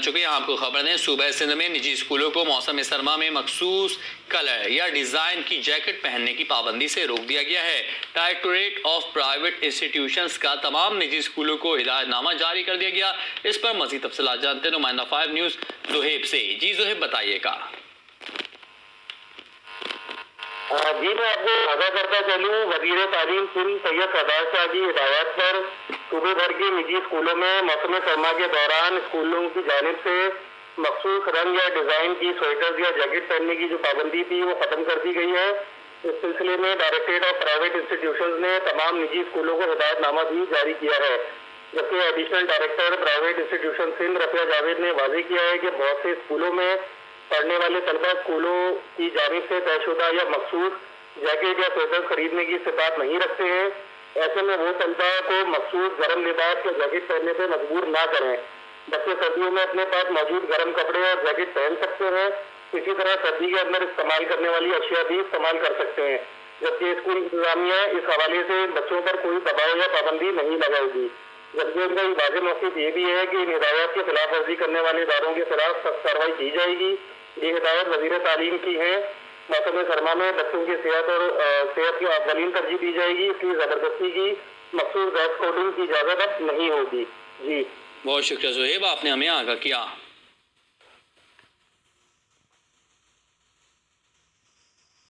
چکے ہیں. آپ کو خبر دیں صوبہ سندھ میں نجی اسکولوں کو موسم سرما میں مخصوص کلر یا ڈیزائن کی جیکٹ پہننے کی پابندی سے روک دیا گیا ہے. ڈائریکٹوریٹ آف پرائیویٹ انسٹیٹیوشنز کا تمام نجی اسکولوں کو ہدایت نامہ جاری کر دیا گیا. اس پر مزید تفصیلات جانتے ہیں نمائندہ 5 نیوز زہیب سے. جی زہیب بتائیے گا. جی میں آپ کو آگاہ کرتا چلوں وزیر تعلیم سندھ سید سردار شاہ کی ہدایت پر صوبے بھر کے نجی اسکولوں میں موسم سرما کے دوران اسکولوں کی جانب سے مخصوص رنگ یا ڈیزائن کی سویٹرز یا جیکٹ پہننے کی جو پابندی تھی وہ ختم کر دی گئی ہے. اس سلسلے میں ڈائریکٹوریٹ آف پرائیویٹ انسٹیٹیوشنز نے تمام نجی اسکولوں کو ہدایت نامہ بھی جاری کیا ہے. جبکہ additional director private institution Sindh Rafia Javed نے واضح کیا ہے کہ بہت سے اسکولوں میں پڑھنے والے طلبہ اسکولوں کی جانب سے طے شدہ یا مخصوص جیکٹ یا سویٹر خریدنے کی استطاعت نہیں رکھتے ہیں. ایسے میں وہ طلبہ کو مخصوص گرم لباس یا جیکٹ پہننے پہ مجبور نہ کریں. بچے سردیوں میں اپنے پاس موجود گرم کپڑے اور جیکٹ پہن سکتے ہیں. اسی طرح سردی کے اندر استعمال کرنے والی اشیاء بھی استعمال کر سکتے ہیں. جبکہ اسکول انتظامیہ اس حوالے سے بچوں پر کوئی دباؤ یا پابندی نہیں لگائے گی. جبکہ ان کا واضح مقصد یہ بھی ہے کہ ان ہدایات کی خلاف ورزی کرنے والے اداروں کے خلاف سخت کارروائی کی جائے گی. یہ ہدایت وزیر تعلیم کی ہے. موسم سرما میں بچوں کی صحت اور صحت کی اولین ترجیح دی جائے گی. اس کی زبردستی کی مخصوص ڈریس کوڈنگ کی اجازت اب نہیں ہوگی. جی بہت شکریہ زہیب، آپ نے ہمیں آگاہ کیا.